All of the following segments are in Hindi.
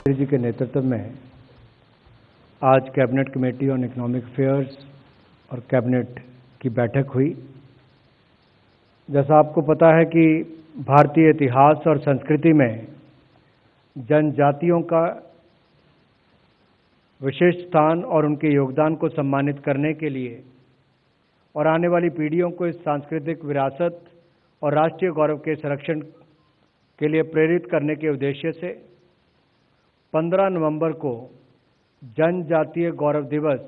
जी के नेतृत्व में आज cabinet committee on economic affairs और कैबिनेट की बैठक हुई। जैसा आपको पता है कि भारतीय इतिहास और संस्कृति में जनजातियों का विशेष स्थान और उनके योगदान को सम्मानित करने के लिए और आने वाली पीढ़ियों को इस सांस्कृतिक विरासत और राष्ट्रीय गौरव के संरक्षण के लिए प्रेरित करने के उद्देश्य से 15 नवंबर को जनजातीय गौरव दिवस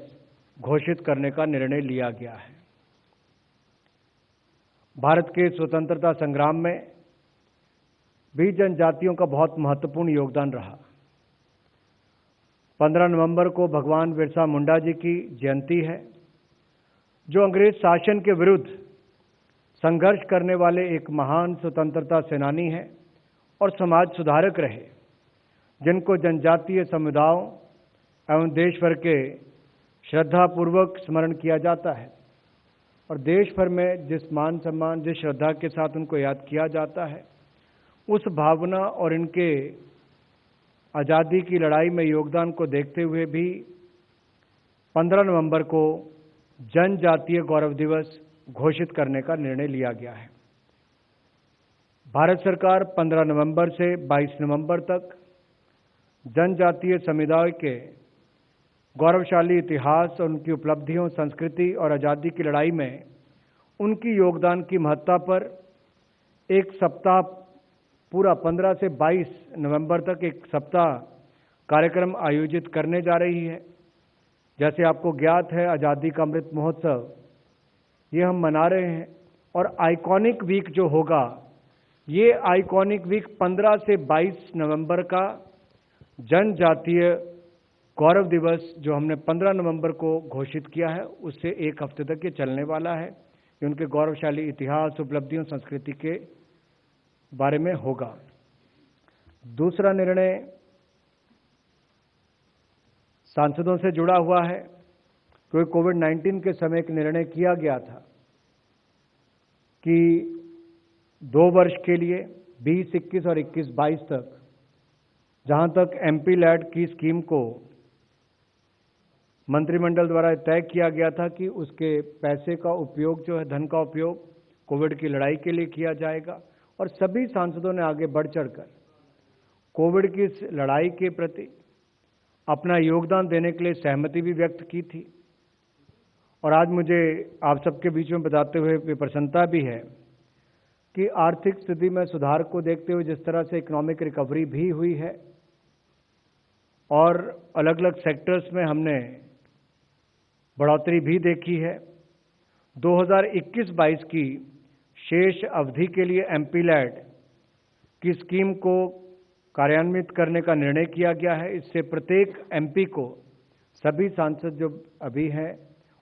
घोषित करने का निर्णय लिया गया है। भारत के स्वतंत्रता संग्राम में भी जनजातियों का बहुत महत्वपूर्ण योगदान रहा। 15 नवंबर को भगवान बिरसा मुंडा जी की जयंती है, जो अंग्रेज शासन के विरुद्ध संघर्ष करने वाले एक महान स्वतंत्रता सेनानी हैं और समाज सुधारक रहे, जिनको जनजातीय समुदायों एवं देश भर के श्रद्धापूर्वक स्मरण किया जाता है। और देश भर में जिस मान सम्मान, जिस श्रद्धा के साथ उनको याद किया जाता है, उस भावना और इनके आज़ादी की लड़ाई में योगदान को देखते हुए भी 15 नवंबर को जनजातीय गौरव दिवस घोषित करने का निर्णय लिया गया है। भारत सरकार 15 नवंबर से 22 नवंबर तक जनजातीय समुदाय के गौरवशाली इतिहास और उनकी उपलब्धियों, संस्कृति और आज़ादी की लड़ाई में उनकी योगदान की महत्ता पर एक सप्ताह, पूरा 15 से 22 नवंबर तक एक सप्ताह कार्यक्रम आयोजित करने जा रही है। जैसे आपको ज्ञात है, आज़ादी का अमृत महोत्सव ये हम मना रहे हैं और आइकॉनिक वीक जो होगा, ये आइकॉनिक वीक 15 से 22 नवंबर का जनजातीय गौरव दिवस जो हमने 15 नवंबर को घोषित किया है, उससे एक हफ्ते तक ये चलने वाला है। ये उनके गौरवशाली इतिहास, उपलब्धियों, संस्कृति के बारे में होगा। दूसरा निर्णय सांसदों से जुड़ा हुआ है, क्योंकि कोविड-19 के समय एक निर्णय किया गया था कि 2 वर्ष के लिए 2021 और 21-22 तक, जहां तक एमपी लैड की स्कीम को मंत्रिमंडल द्वारा तय किया गया था कि उसके पैसे का उपयोग जो है, धन का उपयोग कोविड की लड़ाई के लिए किया जाएगा। और सभी सांसदों ने आगे बढ़ चढ़कर कोविड की इस लड़ाई के प्रति अपना योगदान देने के लिए सहमति भी व्यक्त की थी। और आज मुझे आप सबके बीच में बताते हुए प्रसन्नता भी है कि आर्थिक स्थिति में सुधार को देखते हुए जिस तरह से इकोनॉमिक रिकवरी भी हुई है और अलग अलग सेक्टर्स में हमने बढ़ोतरी भी देखी है, 2021-22 की शेष अवधि के लिए एमपी लैड की स्कीम को कार्यान्वित करने का निर्णय किया गया है। इससे प्रत्येक एमपी को, सभी सांसद जो अभी हैं,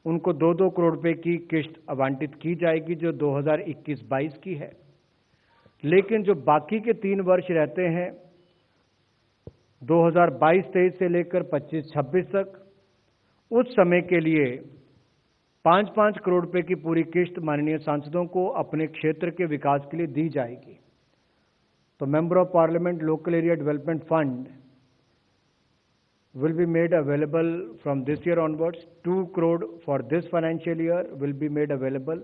उनको 2-2 करोड़ रुपए की किस्त आवंटित की जाएगी, जो 2021-22 की है। लेकिन जो बाकी के 3 वर्ष रहते हैं, 2022-23 से लेकर 25-26 तक, उस समय के लिए 5-5 करोड़ रुपए की पूरी किस्त माननीय सांसदों को अपने क्षेत्र के विकास के लिए दी जाएगी। तो member of parliament local area development fund will be made available from this year onwards. 2 crore for this financial year will be made available,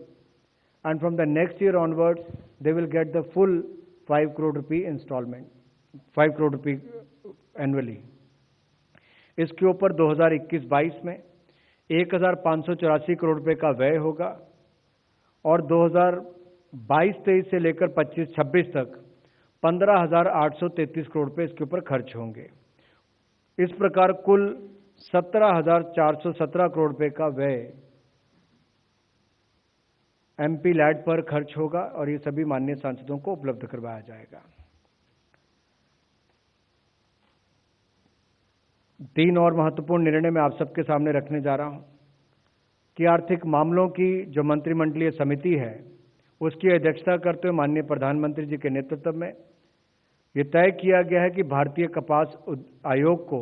and from the next year onwards they will get the full 5 crore rupee installment, 5 crore rupee annually. इसके ऊपर 2021-22 में 1584 करोड़ रुपए का व्यय होगा और 2022-23 से लेकर 25-26 तक 15,833 करोड़ रुपए इसके ऊपर खर्च होंगे। इस प्रकार कुल 17,417 करोड़ रुपए का व्यय एमपी लैड पर खर्च होगा और ये सभी माननीय सांसदों को उपलब्ध करवाया जाएगा। 3 और महत्वपूर्ण निर्णय मैं आप सबके सामने रखने जा रहा हूं कि आर्थिक मामलों की जो मंत्रिमंडलीय समिति है, उसकी अध्यक्षता करते हुए माननीय प्रधानमंत्री जी के नेतृत्व में ये तय किया गया है कि भारतीय कपास आयोग को,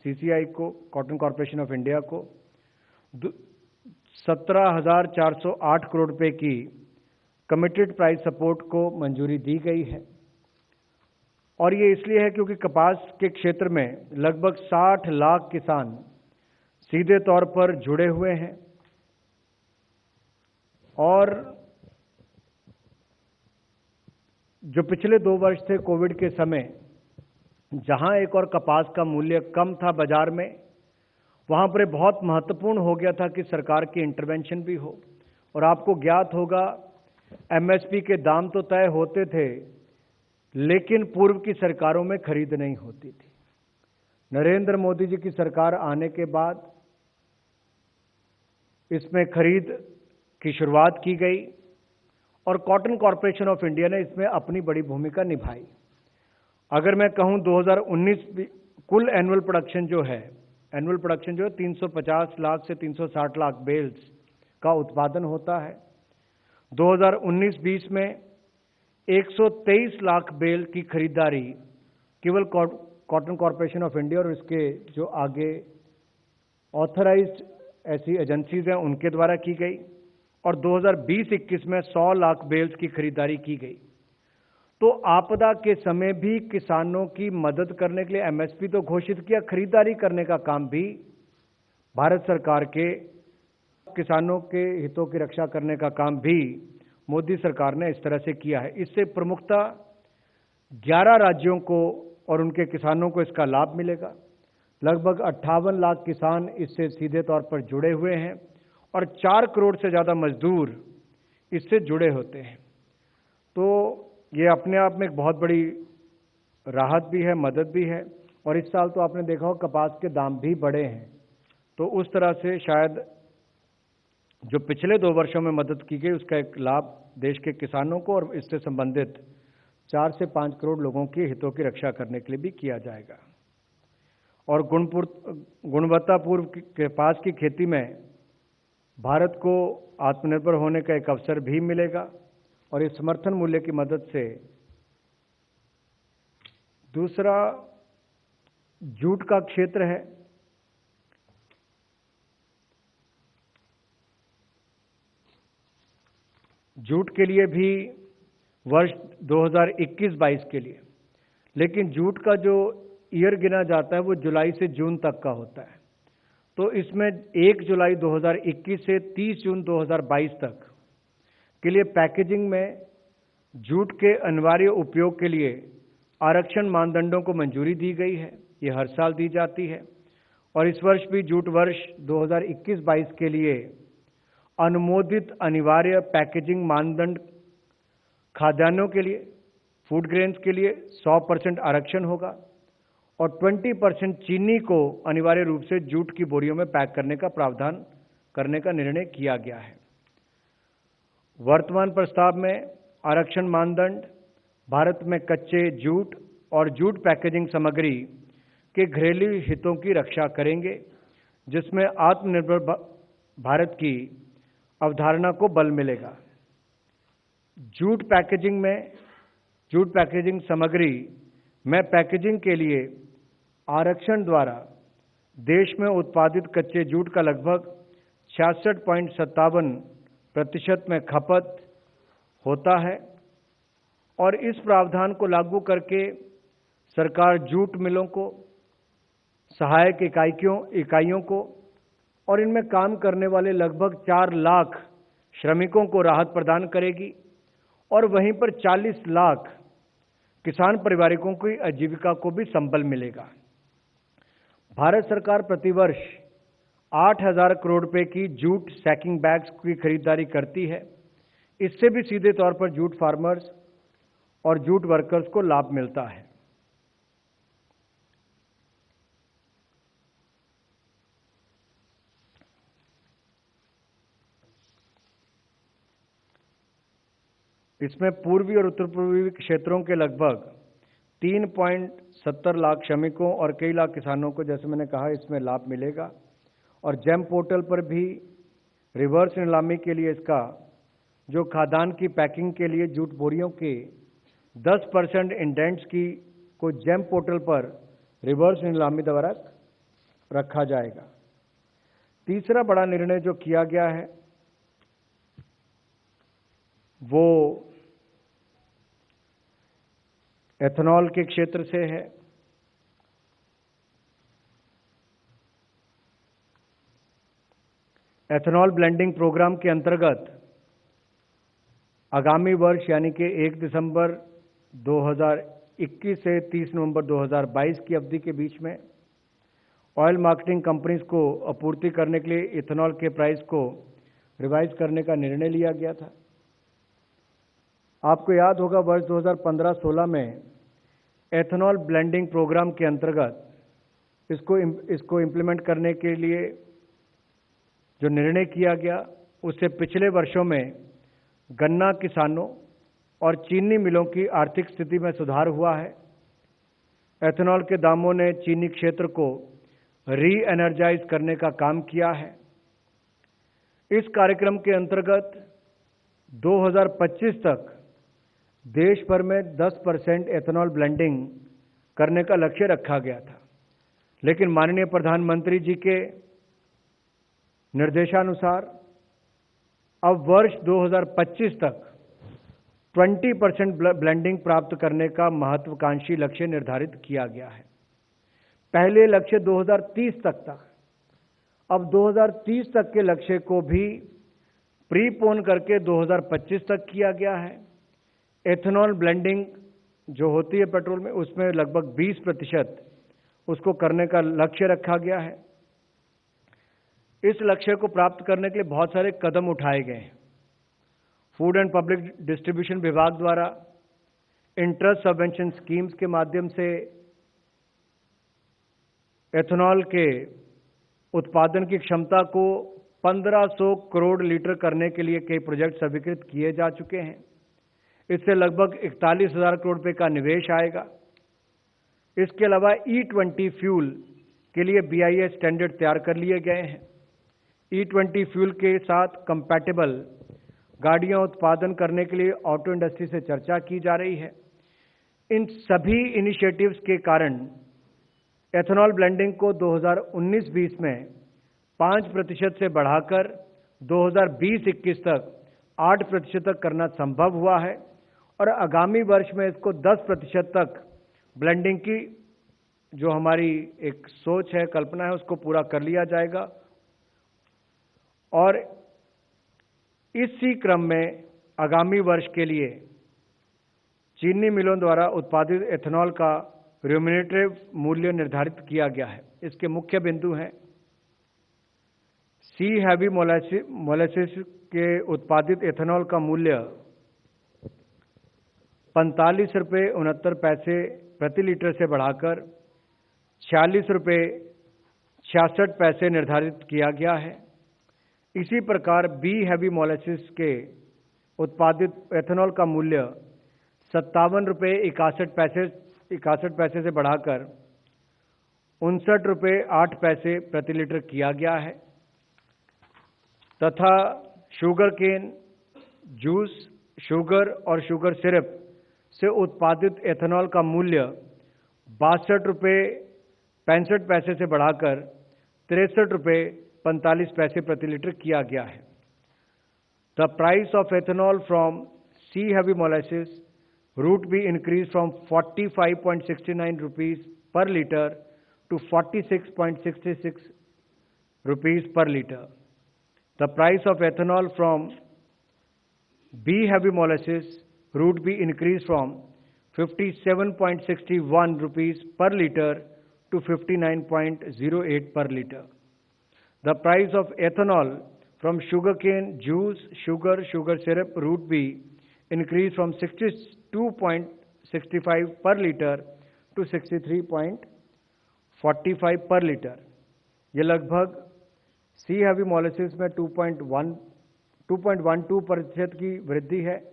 सीसीआई को, कॉटन कॉर्पोरेशन ऑफ इंडिया को 17,408 करोड़ रुपए की कमिटेड प्राइस सपोर्ट को मंजूरी दी गई है और ये इसलिए है क्योंकि कपास के क्षेत्र में लगभग 60 लाख किसान सीधे तौर पर जुड़े हुए हैं और जो पिछले 2 वर्ष थे कोविड के समय, जहां एक और कपास का मूल्य कम था बाजार में, वहां पर बहुत महत्वपूर्ण हो गया था कि सरकार की इंटरवेंशन भी हो। और आपको ज्ञात होगा, एमएसपी के दाम तो तय होते थे, लेकिन पूर्व की सरकारों में खरीद नहीं होती थी। नरेंद्र मोदी जी की सरकार आने के बाद इसमें खरीद की शुरुआत की गई और कॉटन कॉरपोरेशन ऑफ इंडिया ने इसमें अपनी बड़ी भूमिका निभाई। अगर मैं कहूं 2019 कुल एनुअल प्रोडक्शन जो है 350 लाख से 360 लाख बेल्स का उत्पादन होता है। 2019-20 में 123 लाख बेल की खरीदारी केवल कॉटन कॉरपोरेशन ऑफ इंडिया और इसके जो आगे ऑथराइज्ड ऐसी एजेंसीज हैं उनके द्वारा की गई, और 2020-21 में 100 लाख बेल्स की खरीदारी की गई। तो आपदा के समय भी किसानों की मदद करने के लिए एमएसपी तो घोषित किया, खरीदारी करने का काम भी भारत सरकार के, किसानों के हितों की रक्षा करने का काम भी मोदी सरकार ने इस तरह से किया है। इससे प्रमुखता 11 राज्यों को और उनके किसानों को इसका लाभ मिलेगा। लगभग 58 लाख किसान इससे सीधे तौर पर जुड़े हुए हैं और 4 करोड़ से ज़्यादा मजदूर इससे जुड़े होते हैं। तो ये अपने आप में एक बहुत बड़ी राहत भी है, मदद भी है। और इस साल तो आपने देखा हो कपास के दाम भी बढ़े हैं, तो उस तरह से शायद जो पिछले 2 वर्षों में मदद की गई उसका एक लाभ देश के किसानों को और इससे संबंधित 4 से 5 करोड़ लोगों के हितों की रक्षा करने के लिए भी किया जाएगा। और गुणवत्तापूर्ण कपास की खेती में भारत को आत्मनिर्भर होने का एक अवसर भी मिलेगा और इस समर्थन मूल्य की मदद से। दूसरा जूट का क्षेत्र है। जूट के लिए भी वर्ष 2021-22 के लिए, लेकिन जूट का जो ईयर गिना जाता है वो जुलाई से जून तक का होता है। तो इसमें 1 जुलाई 2021 से 30 जून 2022 तक के लिए पैकेजिंग में जूट के अनिवार्य उपयोग के लिए आरक्षण मानदंडों को मंजूरी दी गई है। ये हर साल दी जाती है और इस वर्ष भी जूट वर्ष 2021-22 के लिए अनुमोदित अनिवार्य पैकेजिंग मानदंड खाद्यान्नों के लिए, फूड ग्रेन्स के लिए 100% आरक्षण होगा और 20% चीनी को अनिवार्य रूप से जूट की बोरियों में पैक करने का प्रावधान करने का निर्णय किया गया है। वर्तमान प्रस्ताव में आरक्षण मानदंड भारत में कच्चे जूट और जूट पैकेजिंग सामग्री के घरेलू हितों की रक्षा करेंगे, जिसमें आत्मनिर्भर भारत की अवधारणा को बल मिलेगा। जूट पैकेजिंग सामग्री में पैकेजिंग के लिए आरक्षण द्वारा देश में उत्पादित कच्चे जूट का लगभग 66.57% में खपत होता है और इस प्रावधान को लागू करके सरकार जूट मिलों को, सहायक इकाइयों को और इनमें काम करने वाले लगभग 4 लाख श्रमिकों को राहत प्रदान करेगी और वहीं पर 40 लाख किसान परिवारों की आजीविका को भी संबल मिलेगा। भारत सरकार प्रतिवर्ष 8,000 करोड़ रुपए की जूट सैकिंग बैग्स की खरीदारी करती है। इससे भी सीधे तौर पर जूट फार्मर्स और जूट वर्कर्स को लाभ मिलता है। इसमें पूर्वी और उत्तर पूर्वी क्षेत्रों के लगभग 3.70 लाख श्रमिकों और कई लाख किसानों को, जैसे मैंने कहा, इसमें लाभ मिलेगा। और जेम पोर्टल पर भी रिवर्स नीलामी के लिए इसका जो खाद्यान्न की पैकिंग के लिए जूट बोरियों के 10% इंडेंट्स की को जेम पोर्टल पर रिवर्स नीलामी द्वारा रखा जाएगा। तीसरा बड़ा निर्णय जो किया गया है वो एथेनॉल के क्षेत्र से है। एथेनॉल ब्लेंडिंग प्रोग्राम के अंतर्गत आगामी वर्ष यानी कि 1 दिसंबर 2021 से 30 नवंबर 2022 की अवधि के बीच में ऑयल मार्केटिंग कंपनीज को आपूर्ति करने के लिए इथेनॉल के प्राइस को रिवाइज करने का निर्णय लिया गया था। आपको याद होगा वर्ष 2015-16 में एथेनॉल ब्लेंडिंग प्रोग्राम के अंतर्गत इसको इम्प्लीमेंट करने के लिए जो निर्णय किया गया, उससे पिछले वर्षों में गन्ना किसानों और चीनी मिलों की आर्थिक स्थिति में सुधार हुआ है। एथेनॉल के दामों ने चीनी क्षेत्र को री एनर्जाइज करने का काम किया है। इस कार्यक्रम के अंतर्गत 2025 तक देश भर में 10% एथेनॉल ब्लेंडिंग करने का लक्ष्य रखा गया था, लेकिन माननीय प्रधानमंत्री जी के निर्देशानुसार अब वर्ष 2025 तक 20% ब्लेंडिंग प्राप्त करने का महत्वाकांक्षी लक्ष्य निर्धारित किया गया है। पहले लक्ष्य 2030 तक था। अब 2030 तक के लक्ष्य को भी प्रीपोन करके 2025 तक किया गया है। एथेनॉल ब्लेंडिंग जो होती है पेट्रोल में, उसमें लगभग 20% उसको करने का लक्ष्य रखा गया है। इस लक्ष्य को प्राप्त करने के लिए बहुत सारे कदम उठाए गए हैं। फूड एंड पब्लिक डिस्ट्रीब्यूशन विभाग द्वारा इंटरेस्ट सबवेंशन स्कीम्स के माध्यम से एथेनॉल के उत्पादन की क्षमता को 1500 करोड़ लीटर करने के लिए कई प्रोजेक्ट स्वीकृत किए जा चुके हैं। इससे लगभग 41,000 करोड़ रुपए का निवेश आएगा। इसके अलावा E20 फ्यूल के लिए BIS स्टैंडर्ड तैयार कर लिए गए हैं। E20 फ्यूल के साथ कंपैटिबल गाड़ियां उत्पादन करने के लिए ऑटो इंडस्ट्री से चर्चा की जा रही है। इन सभी इनिशिएटिव्स के कारण एथेनॉल ब्लेंडिंग को 2019-20 में 5% से बढ़ाकर 2020-21 तक 8% तक करना संभव हुआ है और आगामी वर्ष में इसको 10% तक ब्लेंडिंग की जो हमारी एक सोच है, कल्पना है, उसको पूरा कर लिया जाएगा। और इसी क्रम में आगामी वर्ष के लिए चीनी मिलों द्वारा उत्पादित एथेनॉल का रेम्यूनरेटिव मूल्य निर्धारित किया गया है। इसके मुख्य बिंदु हैं सी हैवी मोलेसिस के उत्पादित एथेनॉल का मूल्य 45 रुपये 69 पैसे प्रति लीटर से बढ़ाकर 46 रुपये 66 पैसे निर्धारित किया गया है। इसी प्रकार बी हैवी मोलेसिस के उत्पादित एथेनॉल का मूल्य 57 रुपये 61 पैसे से बढ़ाकर 59 रुपये 8 पैसे प्रति लीटर किया गया है तथा शुगर केन जूस, शुगर और शुगर सिरप से उत्पादित एथेनॉल का मूल्य 62 रुपये 65 पैसे से बढ़ाकर 63 रुपये 45 पैसे प्रति लीटर किया गया है। The price of ethanol from C heavy molasses route B increase from 45.69 rupees per litre to 46.66 rupees per litre. The price of ethanol from B heavy molasses route B increased from 57.61 rupees per liter to 59.08 per liter. The price of ethanol from sugarcane juice, sugar syrup route B increased from 62.65 per liter to 63.45 per liter. ये लगभग सी हैवी मोलेसिस में 2.12% की वृद्धि है,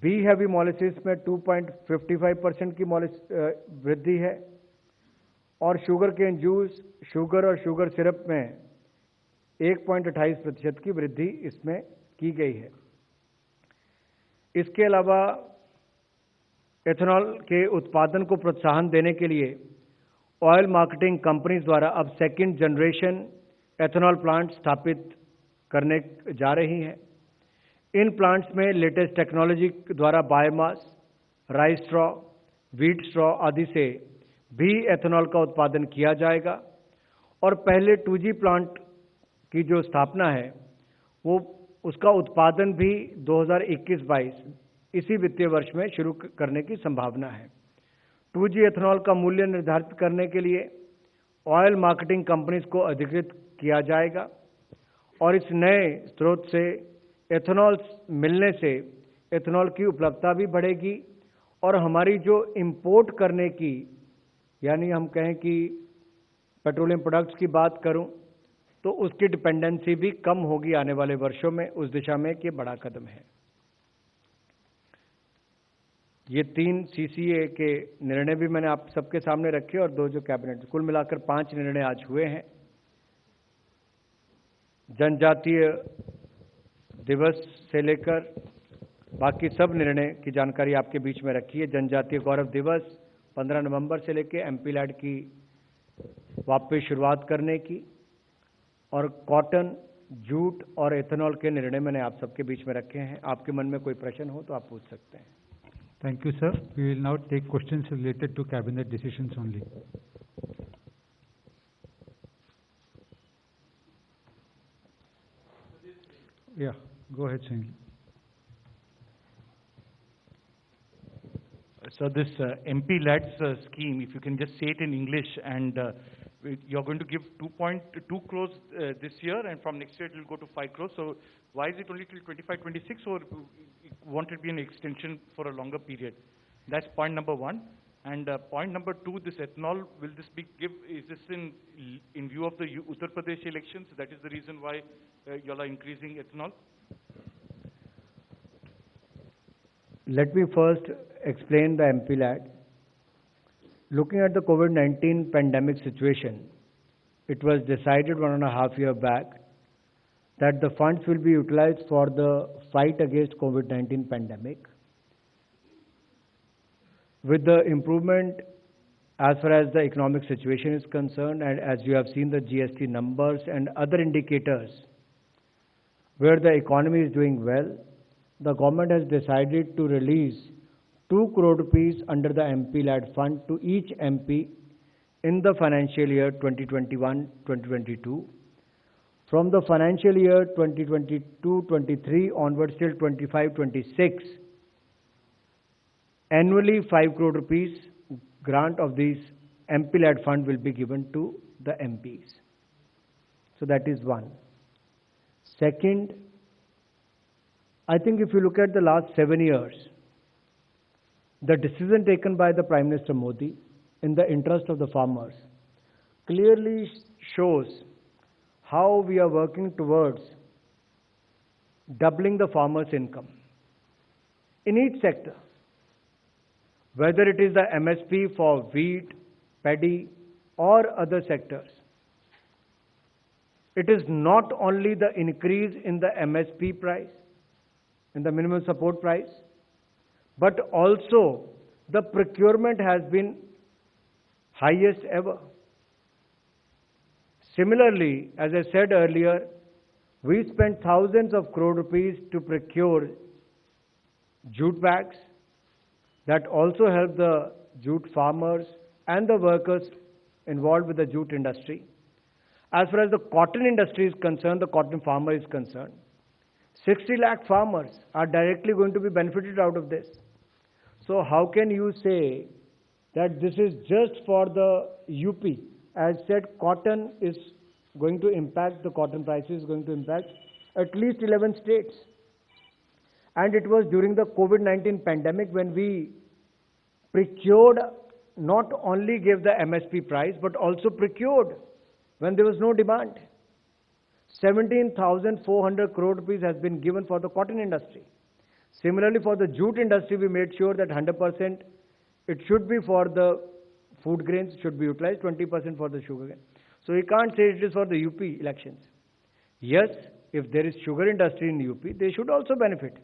बी हैवी मोलेसिस में 2.55% की वृद्धि है और शुगर केन जूस, शुगर और शुगर सिरप में 1.28% की वृद्धि इसमें की गई है। इसके अलावा एथेनॉल के उत्पादन को प्रोत्साहन देने के लिए ऑयल मार्केटिंग कंपनीज द्वारा अब सेकंड जनरेशन एथेनॉल प्लांट स्थापित करने जा रही हैं। इन प्लांट्स में लेटेस्ट टेक्नोलॉजी द्वारा biomass, rice straw, wheat straw आदि से भी एथेनॉल का उत्पादन किया जाएगा और पहले 2G प्लांट की जो स्थापना है वो उसका उत्पादन भी 2021-22 इसी वित्तीय वर्ष में शुरू करने की संभावना है। 2G एथेनॉल का मूल्य निर्धारित करने के लिए ऑयल मार्केटिंग कंपनीज को अधिकृत किया जाएगा और इस नए स्रोत से एथेनॉल मिलने से एथेनॉल की उपलब्धता भी बढ़ेगी और हमारी जो इंपोर्ट करने की, यानी हम कहें कि पेट्रोलियम प्रोडक्ट्स की बात करूं तो उसकी डिपेंडेंसी भी कम होगी आने वाले वर्षों में। उस दिशा में एक ये बड़ा कदम है। ये 3 CCA के निर्णय भी मैंने आप सबके सामने रखे और 2 जो कैबिनेट, कुल मिलाकर 5 निर्णय आज हुए हैं। जनजातीय दिवस से लेकर बाकी सब निर्णय की जानकारी आपके बीच में रखी है। जनजातीय गौरव दिवस 15 नवंबर से लेकर MPLAD की वापस शुरुआत करने की और कॉटन, जूट और एथेनॉल के निर्णय मैंने आप सबके बीच में रखे हैं। आपके मन में कोई प्रश्न हो तो आप पूछ सकते हैं। Thank you, sir. We will now take questions related to cabinet decisions only. Yeah, go ahead, Sunil. So this MPLADS scheme, if you can just say it in English, and you're going to give 2.2 crores this year, and from next year it will go to 5 crores. So why is it only till 25-26, or won't it be an extension for a longer period? That's point number one. And point number two, this ethanol, will this be is this in view of the Uttar Pradesh elections? That is the reason why you all are increasing ethanol? Let me first explain the MPLAD. Looking at the COVID-19 pandemic situation, it was decided 1.5 years back that the funds will be utilized for the fight against COVID-19 pandemic. With the improvement as far as the economic situation is concerned, and as you have seen the GST numbers and other indicators where the economy is doing well, the government has decided to release 2 crore rupees under the MPLAD fund to each MP in the financial year 2021-2022. From the financial year 2022-23 onwards till 25-26, annually 5 crore rupees grant of these MPLAD fund will be given to the MPs. So that is one. Second, I think if you look at the last 7 years, the decision taken by the Prime Minister Modi in the interest of the farmers clearly shows how we are working towards doubling the farmers' income in each sector, whether it is the MSP for wheat, paddy or other sectors. It is not only the increase in the MSP price, in the minimum support price, but also the procurement has been highest ever. Similarly, as I said earlier, we spent thousands of crore rupees to procure jute bags that also help the jute farmers and the workers involved with the jute industry. As far as the cotton industry is concerned, the cotton farmer is concerned, 60 lakh farmers are directly going to be benefited out of this. So how can you say that this is just for the UP? As said, cotton is going to impact, the cotton prices is going to impact at least 11 states. And it was during the COVID-19 pandemic when we procured, not only gave the MSP price, but also procured when there was no demand. 17,400 crore rupees has been given for the cotton industry. Similarly, for the jute industry, we made sure that 100% it should be for the food grains, should be utilized, 20% for the sugar cane. So you can't say it is for the UP elections. Yes, if there is sugar industry in UP, they should also benefit.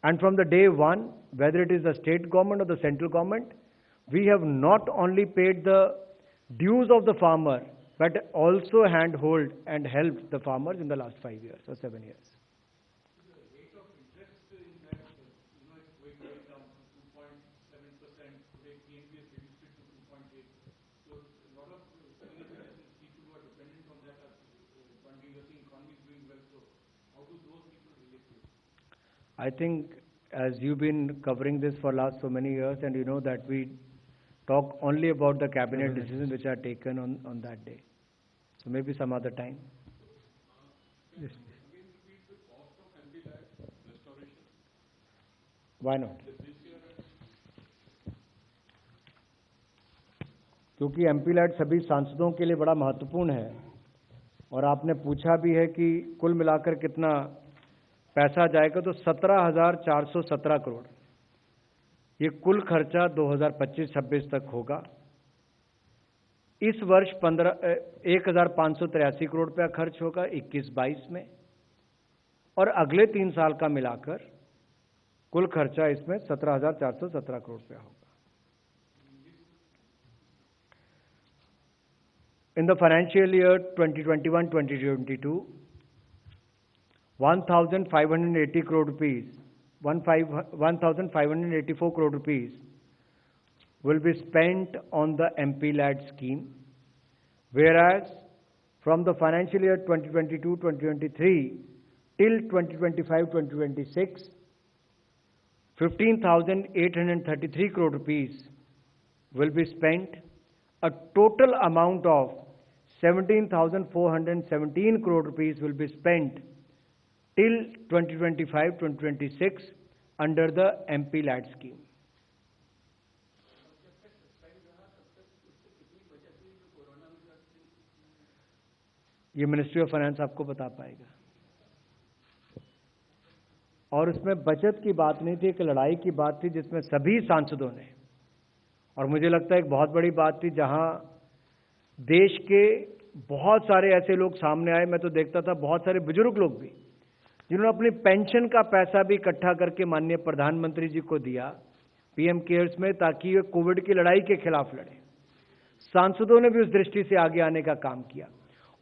And from the day one, whether it is the state government or the central government, we have not only paid the dues of the farmer, but also handhold and helped the farmers in the last 5 years or 7 years. I think as you've been covering this for last so many years, and you know that we talk only about the cabinet decisions which are taken on that day. So maybe some other time. Yes. Why not? क्योंकि एमपी लैट सभी सांसदों के लिए बड़ा महत्वपूर्ण है और आपने पूछा भी है कि कुल मिलाकर कितना पैसा जाएगा, तो 17,417 करोड़ ये कुल खर्चा 2025-26 तक होगा। इस वर्ष 1,583 करोड़ रुपया खर्च होगा 21-22 में, और अगले 3 साल का मिलाकर कुल खर्चा इसमें 17,417 करोड़ रुपया होगा। In the financial year 2021-2022, 1,580 crore rupees, 1,584 crore rupees will be spent on the MP LAD scheme, whereas from the financial year 2022-2023 till 2025-2026, 15,833 crore rupees will be spent. A total amount of 17,417 crore rupees will be spent till 2025-2026 under the MP LAD scheme. ये मिनिस्ट्री ऑफ फाइनेंस आपको बता पाएगा। और उसमें बचत की बात नहीं थी, एक लड़ाई की बात थी जिसमें सभी सांसदों ने, और मुझे लगता है एक बहुत बड़ी बात थी जहां देश के बहुत सारे ऐसे लोग सामने आए। मैं तो देखता था बहुत सारे बुजुर्ग लोग भी जिन्होंने अपनी पेंशन का पैसा भी इकट्ठा करके माननीय प्रधानमंत्री जी को दिया पीएम केयर्स में, ताकि वे कोविड की लड़ाई के खिलाफ लड़े। सांसदों ने भी उस दृष्टि से आगे आने का काम किया,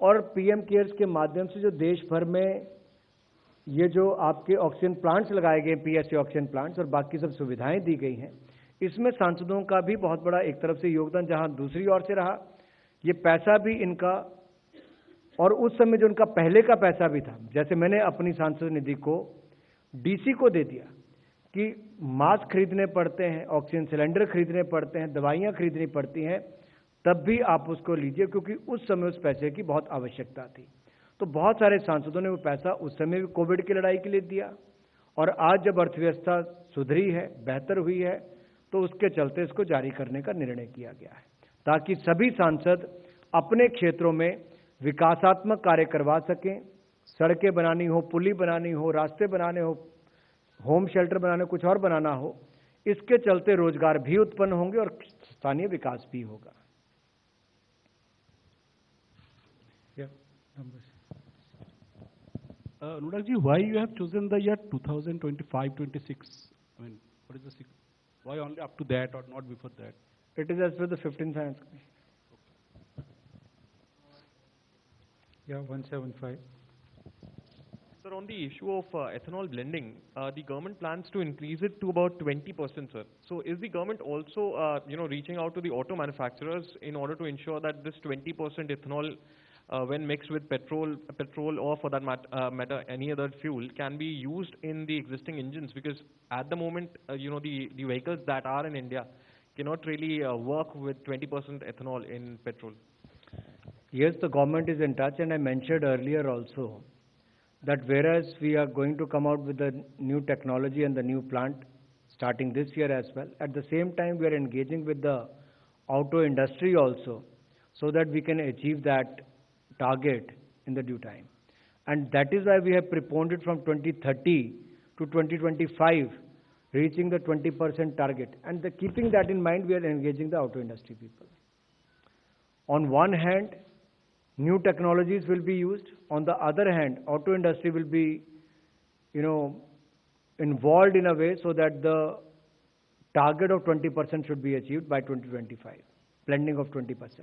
और पीएम केयर्स के माध्यम से जो देश भर में ये जो आपके ऑक्सीजन प्लांट्स लगाए गए, पीएसए ऑक्सीजन प्लांट्स, और बाकी सब सुविधाएं दी गई हैं, इसमें सांसदों का भी बहुत बड़ा एक तरफ से योगदान, जहां दूसरी ओर से रहा ये पैसा भी इनका, और उस समय जो उनका पहले का पैसा भी था, जैसे मैंने अपनी सांसद निधि को डीसी को दे दिया कि मास्क खरीदने पड़ते हैं, ऑक्सीजन सिलेंडर खरीदने पड़ते हैं, दवाइयां खरीदनी पड़ती हैं, तब भी आप उसको लीजिए, क्योंकि उस समय उस पैसे की बहुत आवश्यकता थी। तो बहुत सारे सांसदों ने वो पैसा उस समय भी कोविड की लड़ाई के लिए दिया, और आज जब अर्थव्यवस्था सुधरी है, बेहतर हुई है, तो उसके चलते इसको जारी करने का निर्णय किया गया है, ताकि सभी सांसद अपने क्षेत्रों में विकासात्मक कार्य करवा सकें। सड़कें बनानी हो, पुली बनानी हो, रास्ते बनाने हो, होम शेल्टर बनाने, कुछ और बनाना हो, इसके चलते रोजगार भी उत्पन्न होंगे और स्थानीय विकास भी होगा। Anurag ji, why you have chosen the year 2025-26? I mean, what is the why only up to that or not before that? It is as per the 15th Finance Commission. Yeah, 175. Sir, on the issue of ethanol blending, the government plans to increase it to about 20%, sir. So is the government also, reaching out to the auto manufacturers in order to ensure that this 20% ethanol, when mixed with petrol or for that matter any other fuel, can be used in the existing engines? Because at the moment, the vehicles that are in India cannot really work with 20% ethanol in petrol. Yes, the government is in touch, and I mentioned earlier also that whereas we are going to come out with the new technology and the new plant starting this year as well, at the same time we are engaging with the auto industry also, so that we can achieve that target in the due time. And that is why we have preponed it from 2030 to 2025, reaching the 20% target. And keeping that in mind, we are engaging the auto industry people. On one hand, new technologies will be used. On the other hand, auto industry will be, involved in a way so that the target of 20% should be achieved by 2025, blending of 20%.